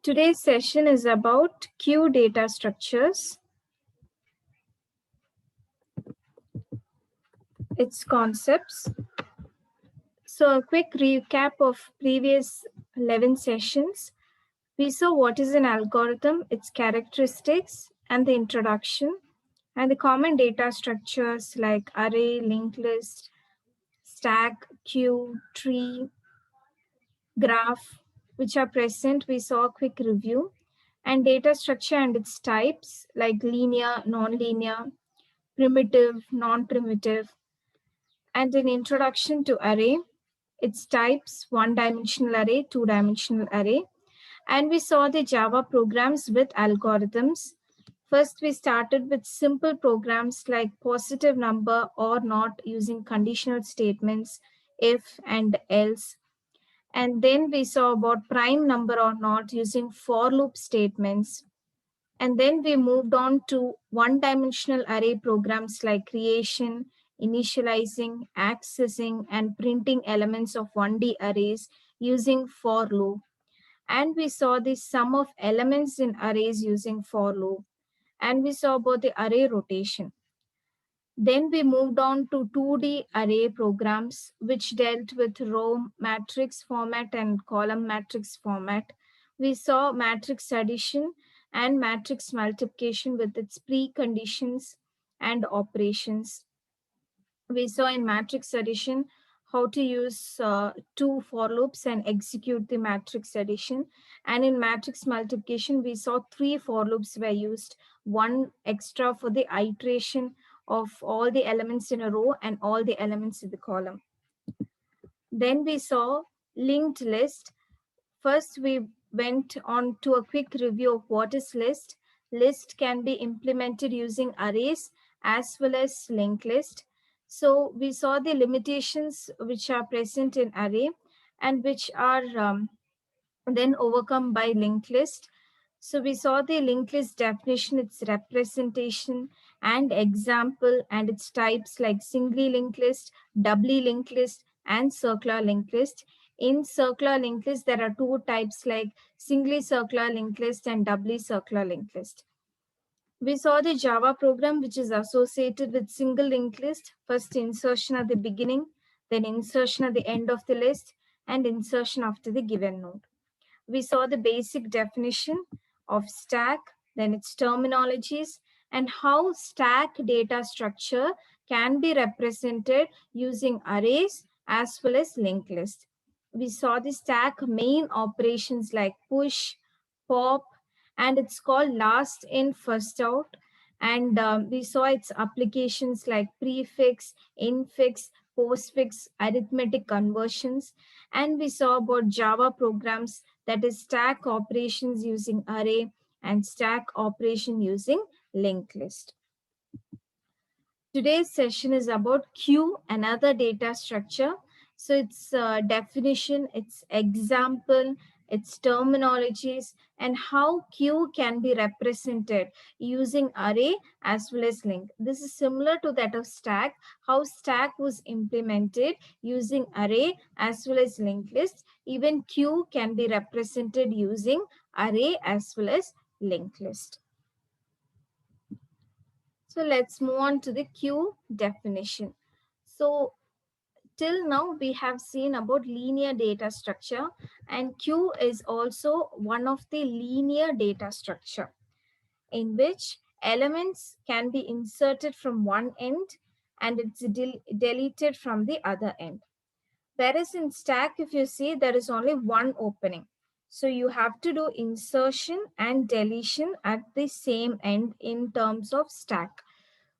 Today's session is about queue data structures, its concepts. So a quick recap of previous 11 sessions. We saw what is an algorithm, its characteristics, and the introduction, and the common data structures like array, linked list, stack, queue, tree, graph, which are present. We saw a quick review, and data structure and its types like linear, non-linear, primitive, non-primitive, and an introduction to array, its types, one-dimensional array, two-dimensional array. And we saw the Java programs with algorithms. First, we started with simple programs like positive number or not using conditional statements, if and else. And then we saw about prime number or not using for loop statements. And then we moved on to one-dimensional array programs like creation, initializing, accessing, and printing elements of 1D arrays using for loop. And we saw the sum of elements in arrays using for loop. And we saw about the array rotation. Then we moved on to 2D array programs, which dealt with row matrix format and column matrix format. We saw matrix addition and matrix multiplication with its preconditions and operations. We saw in matrix addition how to use two for loops and execute the matrix addition. And in matrix multiplication, we saw three for loops were used, one extra for the iteration of all the elements in a row and all the elements in the column. Then we saw linked list. First, we went on to a quick review of what is list. List can be implemented using arrays as well as linked list. So we saw the limitations which are present in array and which are then overcome by linked list. So we saw the linked list definition, its representation and example, and its types like singly linked list, doubly linked list, and circular linked list. In circular linked list, there are two types like singly circular linked list and doubly circular linked list. We saw the Java program which is associated with single linked list, first insertion at the beginning, then insertion at the end of the list, and insertion after the given node. We saw the basic definition of stack, then its terminologies, and how stack data structure can be represented using arrays as well as linked list. We saw the stack main operations like push, pop, and it's called last in, first out. And we saw its applications like prefix, infix, postfix, arithmetic conversions. And we saw about Java programs, that is stack operations using array and stack operation using linked list. Today's session is about queue, another data structure. So its definition, its example, its terminologies, and how queue can be represented using array as well as link. This is similar to that of stack, how stack was implemented using array as well as linked list. Even queue can be represented using array as well as linked list. So let's move on to the queue definition. So till now we have seen about linear data structure, and queue is also one of the linear data structure in which elements can be inserted from one end and it's deleted from the other end. Whereas in stack, if you see, there is only one opening. So you have to do insertion and deletion at the same end in terms of stack.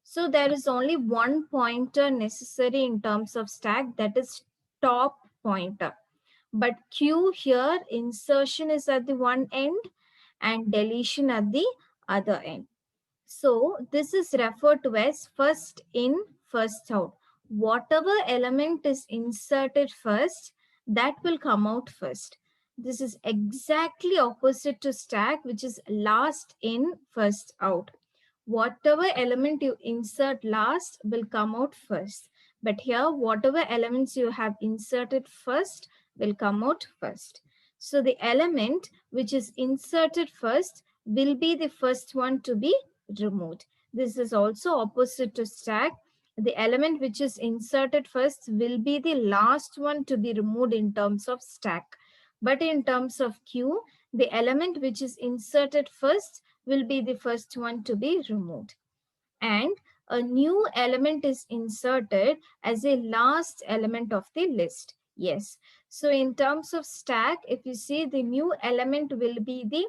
So there is only one pointer necessary in terms of stack, that is top pointer. But queue here, insertion is at the one end and deletion at the other end. So this is referred to as first in, first out. Whatever element is inserted first, that will come out first. This is exactly opposite to stack, which is last in, first out. Whatever element you insert last will come out first. But here, whatever elements you have inserted first will come out first. So the element which is inserted first will be the first one to be removed. This is also opposite to stack. The element which is inserted first will be the last one to be removed in terms of stack. But in terms of queue, the element which is inserted first will be the first one to be removed. And a new element is inserted as a last element of the list. Yes. So in terms of stack, if you see, the new element will be the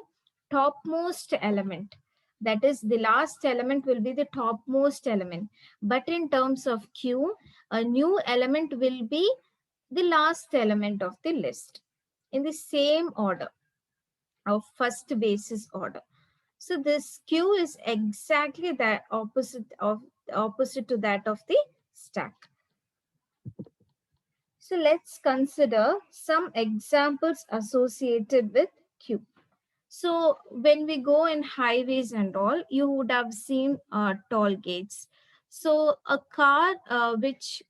topmost element. That is, the last element will be the topmost element. But in terms of queue, a new element will be the last element of the list in the same order of first basis order. So this queue is exactly the opposite to that of the stack. So let's consider some examples associated with queue. So when we go in highways and all, you would have seen toll gates. So a car which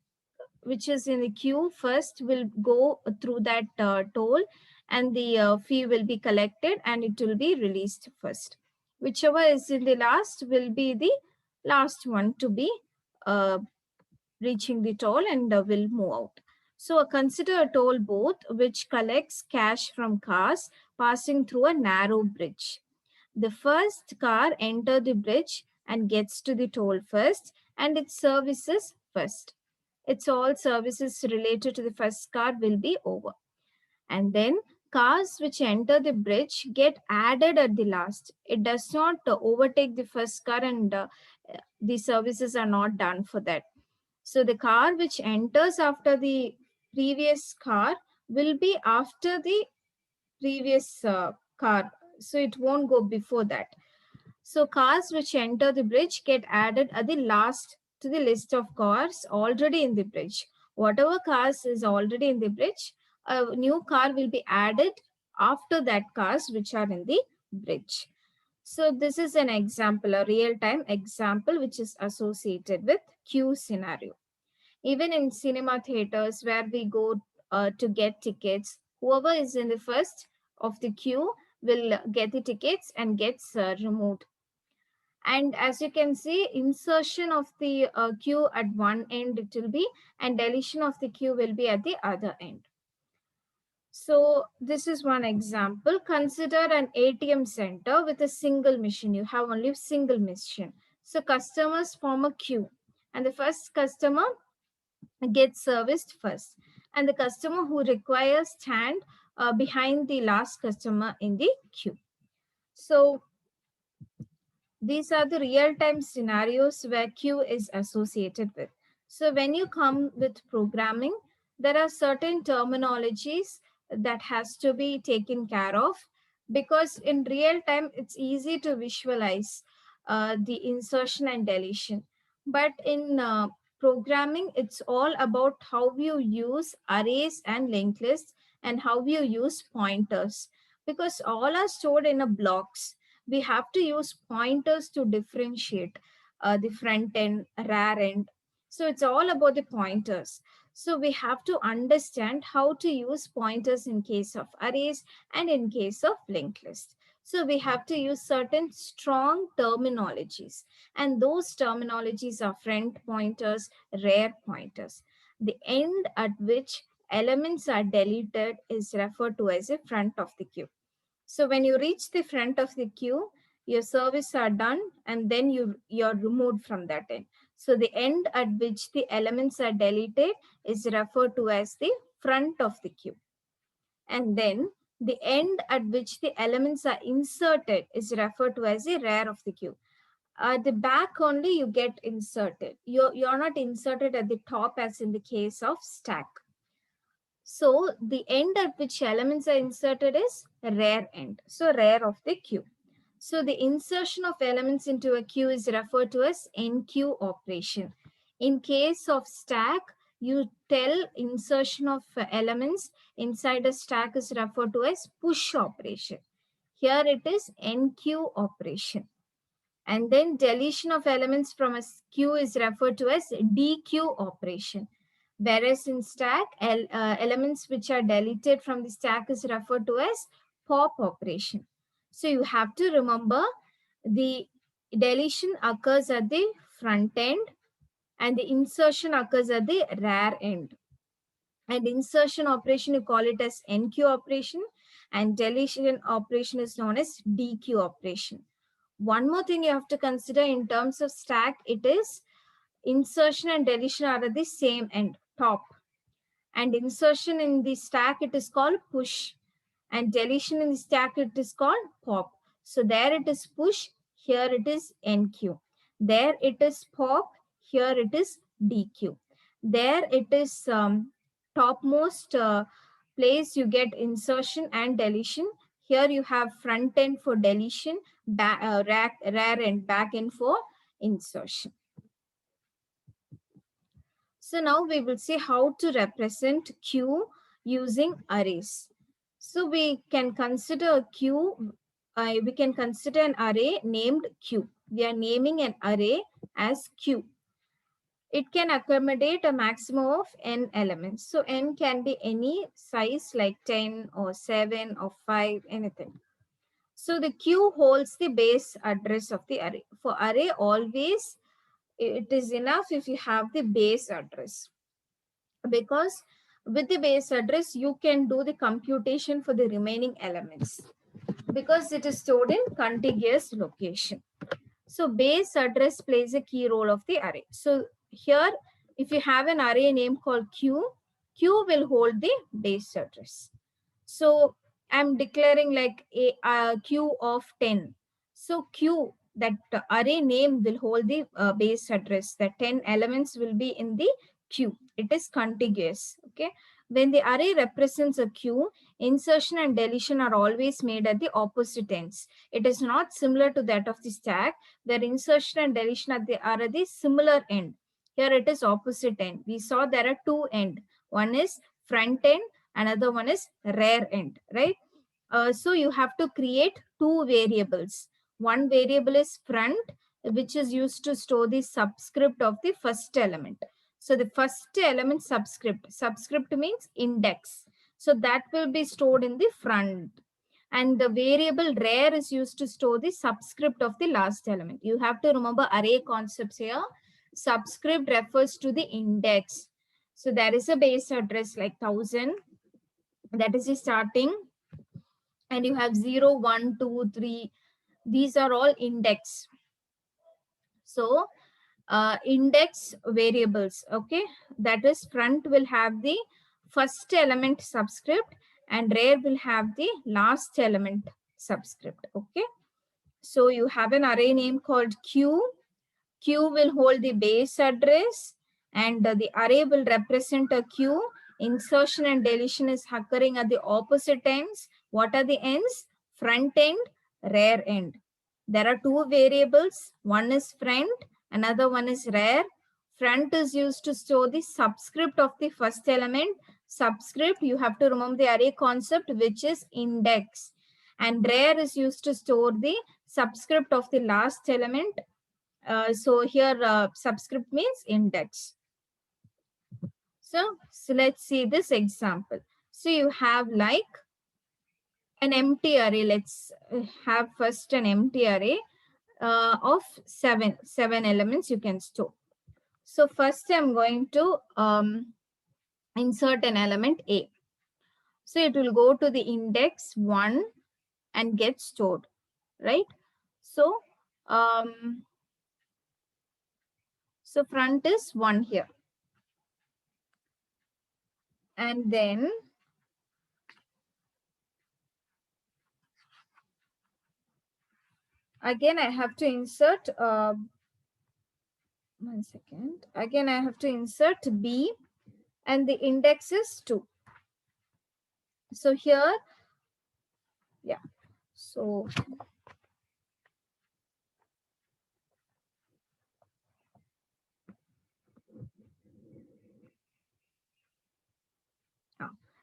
is in the queue first will go through that toll, and the fee will be collected and it will be released first. Whichever is in the last will be the last one to be uh, reaching the toll and will move out. So consider a toll booth which collects cash from cars passing through a narrow bridge. The first car enters the bridge and gets to the toll first, and its services first. Its all services related to the first car will be over. And then cars which enter the bridge get added at the last. It does not overtake the first car, and the services are not done for that. So the car which enters after the previous car will be after the previous car. So it won't go before that. So cars which enter the bridge get added at the last to the list of cars already in the bridge. Whatever cars is already in the bridge, a new car will be added after that cars which are in the bridge. So this is an example, a real-time example which is associated with queue scenario. Even in cinema theaters where we go to get tickets, whoever is in the first of the queue will get the tickets and gets removed. And as you can see, insertion of the queue at one end it will be, and deletion of the queue will be at the other end. So this is one example. Consider an ATM center with a single machine. You have only single machine. So customers form a queue, and the first customer gets serviced first, and the customer who requires stand behind the last customer in the queue. So these are the real-time scenarios where queue is associated with. So when you come with programming, there are certain terminologies that has to be taken care of, because in real time it's easy to visualize the insertion and deletion. But in programming, it's all about how you use arrays and linked lists and how you use pointers, because all are stored in a blocks. We have to use pointers to differentiate the front end, rear end. So it's all about the pointers. So we have to understand how to use pointers in case of arrays and in case of linked list. So we have to use certain strong terminologies, and those terminologies are front pointers, rear pointers. The end at which elements are deleted is referred to as a front of the queue. So when you reach the front of the queue, your service are done, and then you're removed from that end. So the end at which the elements are deleted is referred to as the front of the queue. And then the end at which the elements are inserted is referred to as the rear of the queue. At the back only you get inserted. You're not inserted at the top as in the case of stack. So the end at which elements are inserted is rear end. So rear of the queue. So the insertion of elements into a queue is referred to as enqueue operation. In case of stack, you tell insertion of elements inside a stack is referred to as push operation. Here it is enqueue operation. And then deletion of elements from a queue is referred to as dequeue operation. Whereas in stack, elements which are deleted from the stack is referred to as pop operation. So you have to remember the deletion occurs at the front end and the insertion occurs at the rear end. And insertion operation, you call it as NQ operation, and deletion operation is known as DQ operation. One more thing you have to consider in terms of stack, it is insertion and deletion are at the same end, top. And insertion in the stack, it is called push. And deletion in the stack, it is called pop. So there it is push, here it is NQ. There it is pop, here it is DQ. There it is topmost place you get insertion and deletion. Here you have front end for deletion, rear end, back end for insertion. So now we will see how to represent Q using arrays. So we can consider a Q, we can consider an array named Q. We are naming an array as Q. It can accommodate a maximum of n elements. So n can be any size like 10 or 7 or 5, anything. So the Q holds the base address of the array. For array, always it is enough if you have the base address, because with the base address you can do the computation for the remaining elements because it is stored in contiguous location. So base address plays a key role of the array. So here, if you have an array name called Q, Q will hold the base address. So I'm declaring like a Q of 10. So Q, that array name will hold the base address. The 10 elements will be in the Q. It is contiguous. Okay. When the array represents a queue, insertion and deletion are always made at the opposite ends. It is not similar to that of the stack, where insertion and deletion are at the similar end. Here it is opposite end. We saw there are two ends. One is front end, another one is rear end, right? So you have to create two variables. One variable is front, which is used to store the subscript of the first element. So the first element subscript means index. So that will be stored in the front. And the variable rear is used to store the subscript of the last element. You have to remember array concepts here. Subscript refers to the index. So there is a base address like 1000. That is the starting. And you have 0, 1, 2, 3. These are all index. So index variables, okay, that is front will have the first element subscript and rear will have the last element subscript. Okay, so you have an array name called Q. Q will hold the base address and the array will represent a Q. Insertion and deletion is occurring at the opposite ends. What are the ends? Front end, rear end. There are two variables. One is front, another one is rear. Front is used to store the subscript of the first element. Subscript, you have to remember the array concept, which is index. And rear is used to store the subscript of the last element. So here subscript means index. So let's see this example. So you have like an empty array. Let's have first an empty array of seven elements you can store. So first I'm going to insert an element A. So it will go to the index 1 and get stored, right? So so front is 1 here. And then again I have to insert 1 second. Again I have to insert B and the index is 2. So here, yeah. So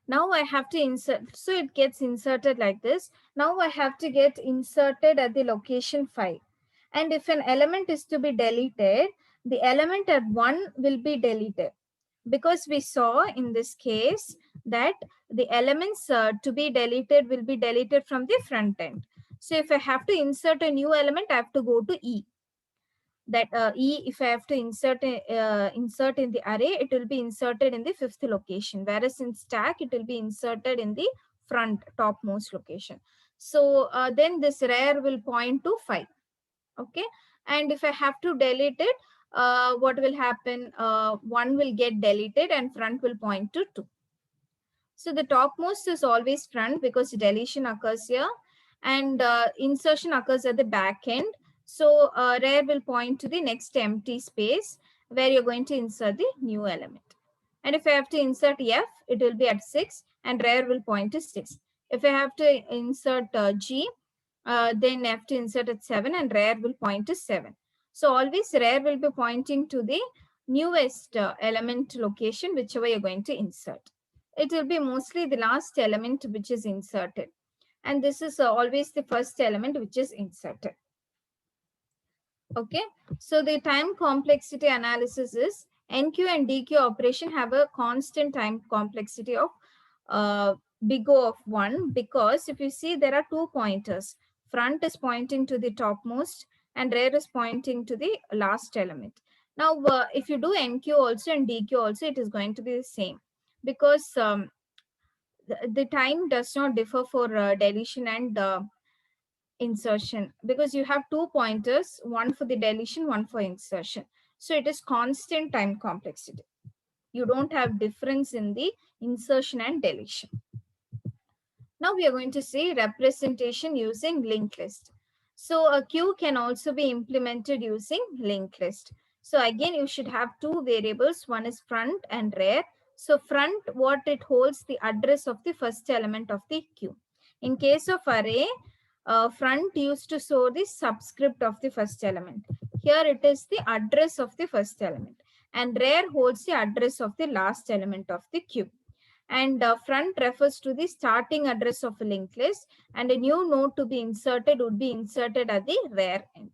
now I have to insert, so it gets inserted like this. Now I have to get inserted at the location 5. And if an element is to be deleted, the element at 1 will be deleted. because we saw in this case that the elements to be deleted will be deleted from the front end. So if I have to insert a new element, I have to go to E. That E, if I have to insert in the array, it will be inserted in the 5th location, whereas in stack, it will be inserted in the front topmost location. So then this rare will point to 5. Okay. And if I have to delete it, what will happen? 1 will get deleted and front will point to 2. So the topmost is always front because deletion occurs here, and insertion occurs at the back end. So rare will point to the next empty space where you're going to insert the new element. And if I have to insert F, it will be at 6 and rare will point to 6. If I have to insert G, then I have to insert at 7 and rare will point to 7. So always rare will be pointing to the newest element location, whichever you're going to insert. It will be mostly the last element which is inserted. And this is always the first element which is inserted. Okay, so the time complexity analysis is NQ and DQ operation have a constant time complexity of big O of 1, because if you see there are 2 pointers. Front is pointing to the topmost and rear is pointing to the last element. Now, if you do NQ also and DQ also, it is going to be the same, because the time does not differ for deletion and insertion, because you have 2 pointers, one for the deletion, one for insertion. So it is constant time complexity. You don't have difference in the insertion and deletion. Now we are going to see representation using linked list. So a queue can also be implemented using linked list. So again, you should have 2 variables. One is front and rear. So front, what it holds, the address of the first element of the queue. In case of array, front used to show the subscript of the first element. Here it is the address of the first element, and rear holds the address of the last element of the queue. And front refers to the starting address of a linked list, and a new node to be inserted would be inserted at the rear end.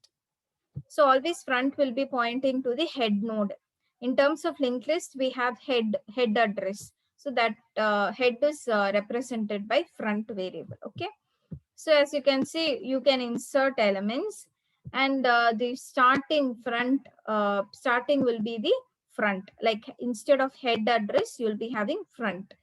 So always front will be pointing to the head node. In terms of linked list, we have head address. So that head is represented by front variable. Okay. So as you can see, you can insert elements, and the starting will be the front. Like instead of head address, you'll be having front.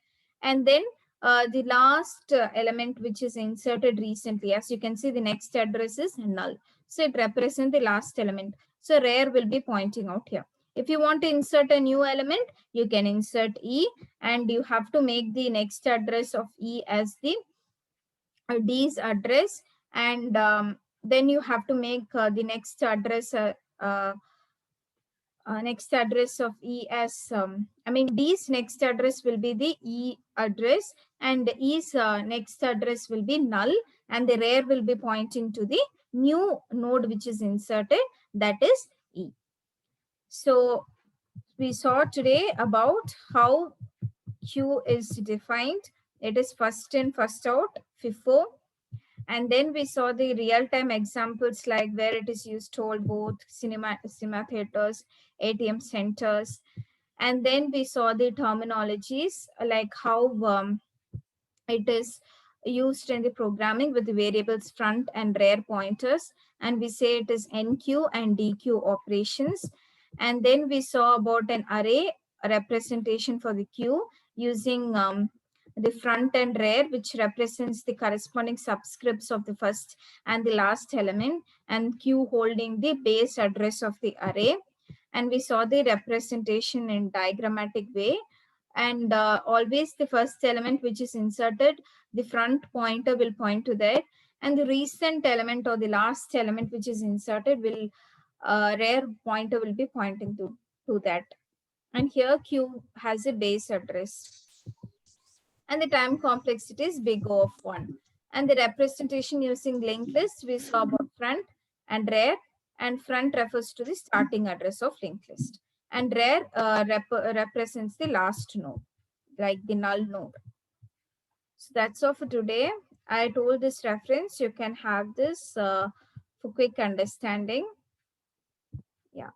And then the last element which is inserted recently, as you can see, the next address is null. So it represents the last element. So rare will be pointing out here. If you want to insert a new element, you can insert E, and you have to make the next address of E as the D's address, and then you have to make the next address next address of E as D's next address will be the E address, and E's next address will be null, and the rare will be pointing to the new node which is inserted, that is E. So we saw today about how queue is defined. It is first in, first out, FIFO. And then we saw the real-time examples like where it is used to hold both cinema theaters, ATM centers. And then we saw the terminologies like how it is used in the programming with the variables front and rear pointers. And we say it is NQ and DQ operations. And then we saw about an array representation for the queue using the front and rear, which represents the corresponding subscripts of the first and the last element, and queue holding the base address of the array. And we saw the representation in diagrammatic way. And always the first element which is inserted, the front pointer will point to that, and the recent element or the last element which is inserted will rear pointer will be pointing to that. And here queue has a base address, and the time complexity is big O of 1. And the representation using linked list, we saw about front and rear, and front refers to the starting address of linked list, and rear represents the last node, like the null node. So that's all for today. I told this reference, you can have this for quick understanding. Yeah.